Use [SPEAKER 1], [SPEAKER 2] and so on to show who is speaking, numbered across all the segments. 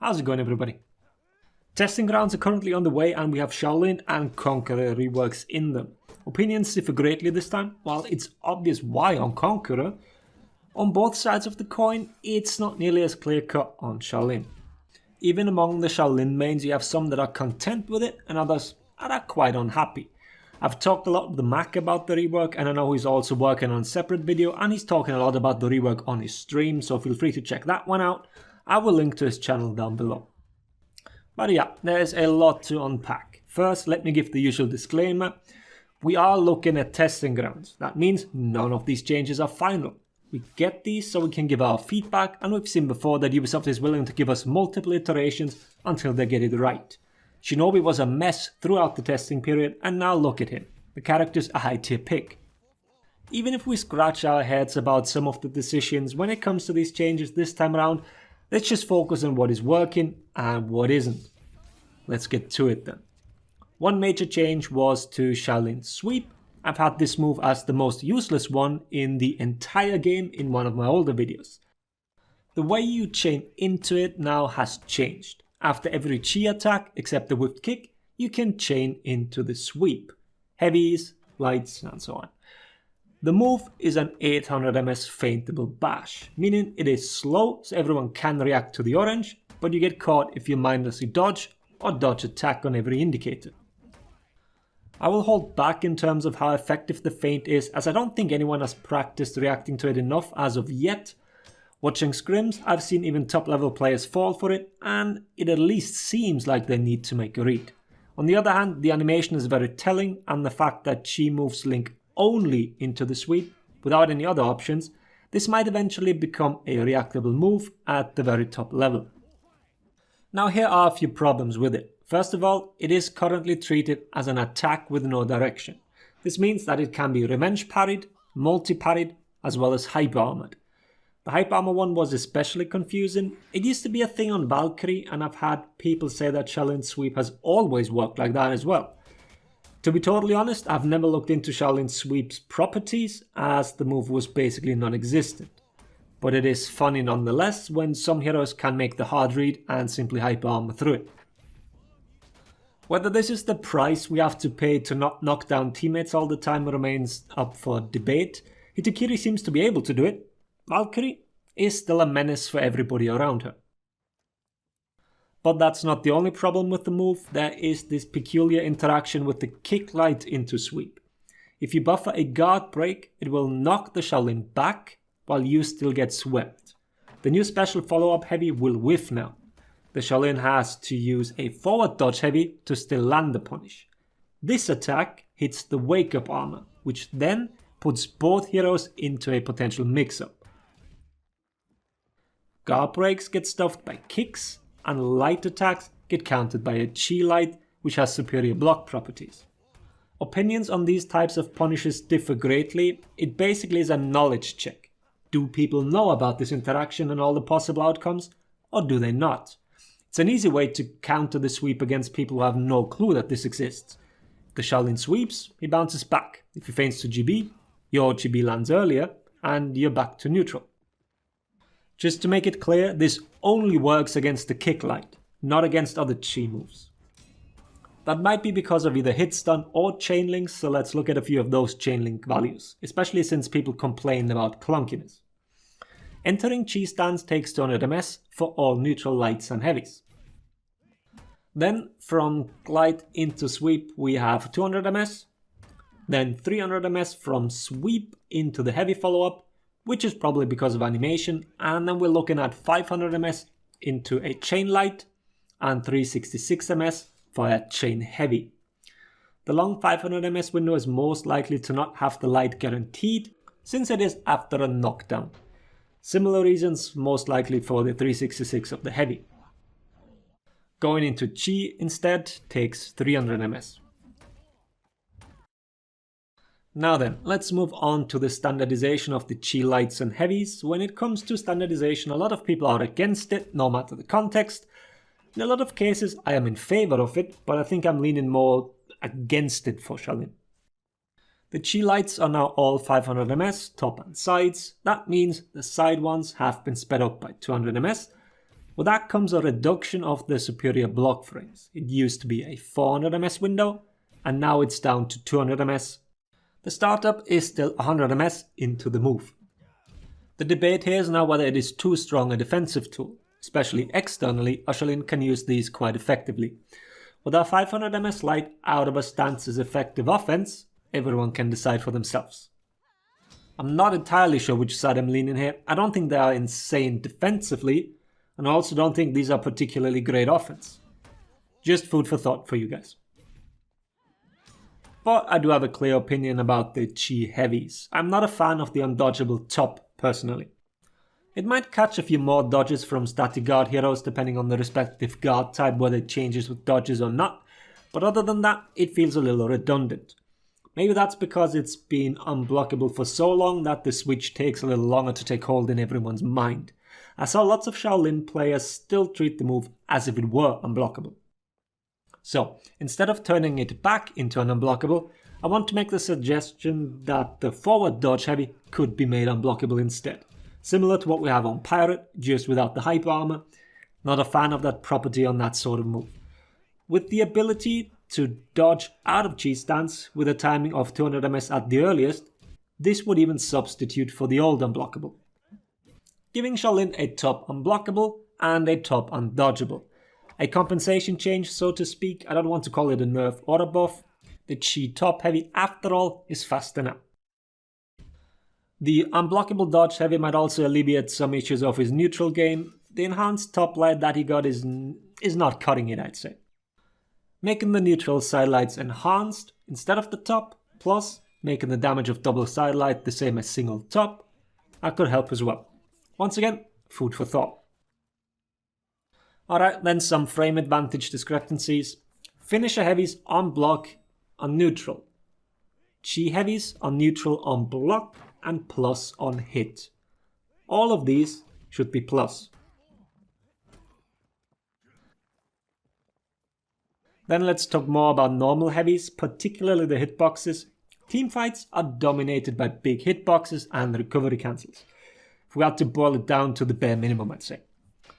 [SPEAKER 1] How's it going, everybody? Testing grounds are currently on the way and we have Shaolin and Conqueror reworks in them. Opinions differ greatly this time. While it's obvious why on Conqueror, on both sides of the coin, it's not nearly as clear cut on Shaolin. Even among the Shaolin mains, you have some that are content with it and others that are quite unhappy. I've talked a lot with the Mac about the rework, and I know he's also working on a separate video and he's talking a lot about the rework on his stream, so feel free to check that one out. I will link to his channel down below. But yeah, there's a lot to unpack. First, let me give the usual disclaimer. We are looking at testing grounds. That means none of these changes are final. We get these so we can give our feedback, and we've seen before that Ubisoft is willing to give us multiple iterations until they get it right. Shinobi was a mess throughout the testing period, and now look at him. The character's a high tier pick. Even if we scratch our heads about some of the decisions when it comes to these changes this time around, let's just focus on what is working and what isn't. Let's get to it then. One major change was to Shaolin Sweep. I've had this move as the most useless one in the entire game in one of my older videos. The way you chain into it now has changed. After every chi attack, except the whipped kick, you can chain into the sweep. Heavies, lights, and so on. The move is an 800 ms feintable bash, meaning it is slow so everyone can react to the orange, but you get caught if you mindlessly dodge or dodge attack on every indicator. I will hold back in terms of how effective the feint is, as I don't think anyone has practiced reacting to it enough as of yet. Watching scrims, I've seen even top level players fall for it, and it at least seems like they need to make a read. On the other hand, the animation is very telling, and the fact that chi moves link only into the sweep without any other options, this might eventually become a reactable move at the very top level. Now here are a few problems with it. First of all, it is currently treated as an attack with no direction. This means that it can be revenge parried, multi-parried, as well as hyper armored. The hyper armor one was especially confusing. It used to be a thing on Valkyrie, and I've had people say that Shaolin Sweep has always worked like that as well. To be totally honest, I've never looked into Shaolin Sweep's properties, as the move was basically non-existent. But it is funny nonetheless when some heroes can make the hard read and simply hyper armor through it. Whether this is the price we have to pay to not knock down teammates all the time remains up for debate. Hitakiri seems to be able to do it. Valkyrie is still a menace for everybody around her. But that's not the only problem with the move. There is this peculiar interaction with the kick light into sweep. If you buffer a guard break, it will knock the Shaolin back while you still get swept. The new special follow-up heavy will whiff now. The Shaolin has to use a forward dodge heavy to still land the punish. This attack hits the wake-up armor, which then puts both heroes into a potential mix-up. Guard breaks get stuffed by kicks, and light attacks get countered by a chi light, which has superior block properties. Opinions on these types of punishes differ greatly. It basically is a knowledge check. Do people know about this interaction and all the possible outcomes, or do they not? It's an easy way to counter the sweep against people who have no clue that this exists. If the Shaolin sweeps, he bounces back. If he feints to GB, your GB lands earlier, and you're back to neutral. Just to make it clear, this only works against the kick light, not against other chi moves. That might be because of either hit stun or chain links, so let's look at a few of those chain link values, especially since people complain about clunkiness. Entering chi stance takes 200 ms for all neutral lights and heavies. Then from light into sweep we have 200 ms, then 300 ms from sweep into the heavy follow-up, which is probably because of animation, and then we're looking at 500 ms into a chain light and 366 ms for a chain heavy. The long 500 ms window is most likely to not have the light guaranteed, since it is after a knockdown. Similar reasons most likely for the 366 of the heavy. Going into chi instead takes 300 ms. Now then, let's move on to the standardization of the chi lights and heavies. When it comes to standardization, a lot of people are against it, no matter the context. In a lot of cases, I am in favor of it, but I think I'm leaning more against it for Shaolin. The chi lights are now all 500 ms, top and sides. That means the side ones have been sped up by 200 ms. With that comes a reduction of the superior block frames. It used to be a 400 ms window, and now it's down to 200 ms. The startup is still 100 ms into the move. The debate here is now whether it is too strong a defensive tool. Especially externally, SHAOLIN can use these quite effectively. With our 500 ms light out of a stance's effective offense, everyone can decide for themselves. I'm not entirely sure which side I'm leaning here. I don't think they are insane defensively, and I also don't think these are particularly great offense. Just food for thought for you guys. But I do have a clear opinion about the Chi Heavies. I'm not a fan of the undodgeable top, personally. It might catch a few more dodges from static guard heroes depending on the respective guard type, whether it changes with dodges or not, but other than that, it feels a little redundant. Maybe that's because it's been unblockable for so long that the switch takes a little longer to take hold in everyone's mind. I saw lots of SHAOLIN players still treat the move as if it were unblockable. So, instead of turning it back into an unblockable, I want to make the suggestion that the forward dodge heavy could be made unblockable instead. Similar to what we have on Pirate, just without the hyper armor. Not a fan of that property on that sort of move. With the ability to dodge out of Chi stance with a timing of 200 ms at the earliest, this would even substitute for the old unblockable, giving SHAOLIN a top unblockable and a top undodgeable. A compensation change, so to speak. I don't want to call it a nerf or a buff. The Chi top heavy, after all, is faster now. The unblockable dodge heavy might also alleviate some issues of his neutral game. The enhanced top light that he got is not cutting it, I'd say. Making the neutral side lights enhanced instead of the top, plus making the damage of double side light the same as single top, that could help as well. Once again, food for thought. Alright, then some frame advantage discrepancies. Finisher heavies on block on neutral. Chi heavies on neutral on block and plus on hit. All of these should be plus. Then let's talk more about normal heavies, particularly the hitboxes. Teamfights are dominated by big hitboxes and recovery cancels. If we had to boil it down to the bare minimum, I'd say.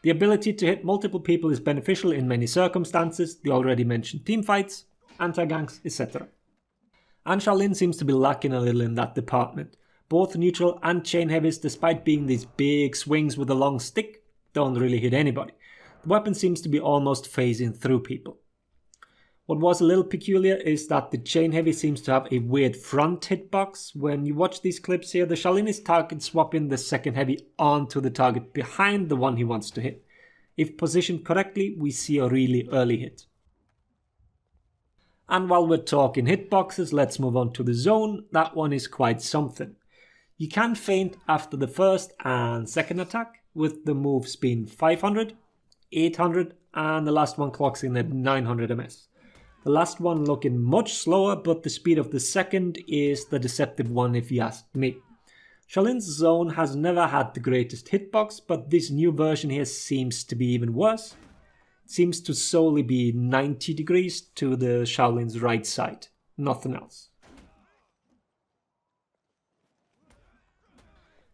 [SPEAKER 1] The ability to hit multiple people is beneficial in many circumstances, the already mentioned teamfights, anti-ganks, etc. And SHAOLIN seems to be lacking a little in that department. Both neutral and chain heavies, despite being these big swings with a long stick, don't really hit anybody. The weapon seems to be almost phasing through people. What was a little peculiar is that the chain heavy seems to have a weird front hitbox. When you watch these clips here, the SHAOLIN is target swapping the second heavy onto the target behind the one he wants to hit. If positioned correctly, we see a really early hit. And while we're talking hitboxes, let's move on to the zone. That one is quite something. You can feint after the first and second attack, with the moves being 500, 800, and the last one clocks in at 900 ms. The last one looking much slower, but the speed of the second is the deceptive one if you ask me. SHAOLIN's zone has never had the greatest hitbox, but this new version here seems to be even worse. It seems to solely be 90 degrees to the SHAOLIN's right side, nothing else.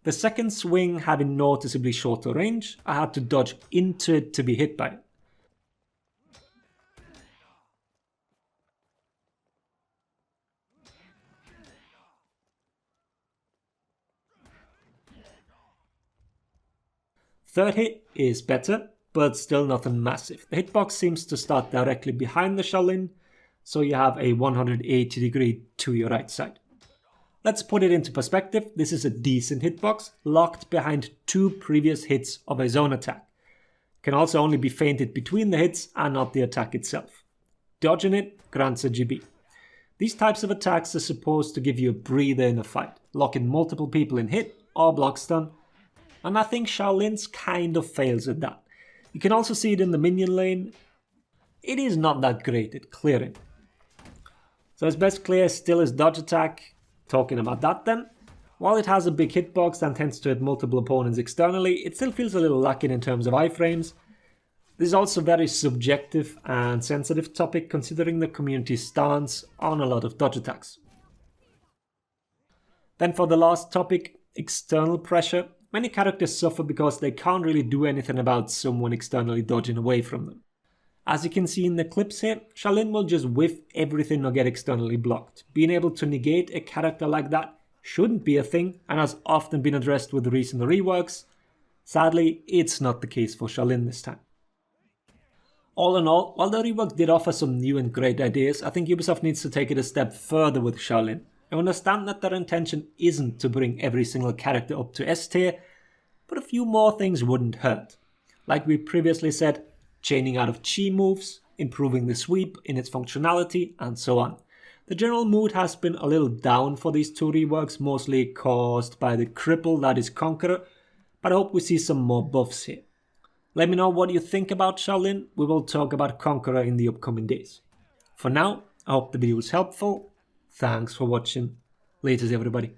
[SPEAKER 1] The second swing having noticeably shorter range, I had to dodge into it to be hit by it. Third hit is better, but still nothing massive. The hitbox seems to start directly behind the SHAOLIN, so you have a 180 degree to your right side. Let's put it into perspective. This is a decent hitbox, locked behind two previous hits of a zone attack. Can also only be feinted between the hits and not the attack itself. Dodging it grants a GB. These types of attacks are supposed to give you a breather in a fight, locking multiple people in hit or block stun, and I think SHAOLIN's kind of fails at that. You can also see it in the minion lane. It is not that great at clearing. So his best clear still is dodge attack. Talking about that then, while it has a big hitbox and tends to hit multiple opponents externally, it still feels a little lacking in terms of iframes. This is also a very subjective and sensitive topic considering the community's stance on a lot of dodge attacks. Then for the last topic, external pressure. many characters suffer because they can't really do anything about someone externally dodging away from them. As you can see in the clips here, SHAOLIN will just whiff everything or get externally blocked. Being able to negate a character like that shouldn't be a thing and has often been addressed with recent reworks. Sadly, it's not the case for SHAOLIN this time. All in all, while the rework did offer some new and great ideas, I think Ubisoft needs to take it a step further with SHAOLIN. I understand that their intention isn't to bring every single character up to S tier, but a few more things wouldn't hurt. Like we previously said, chaining out of chi moves, improving the sweep in its functionality, and so on. The general mood has been a little down for these two reworks, mostly caused by the cripple that is Conqueror, but I hope we see some more buffs here. Let me know what you think about SHAOLIN. We will talk about Conqueror in the upcoming days. For now, I hope the video was helpful. Thanks for watching. Laters everybody.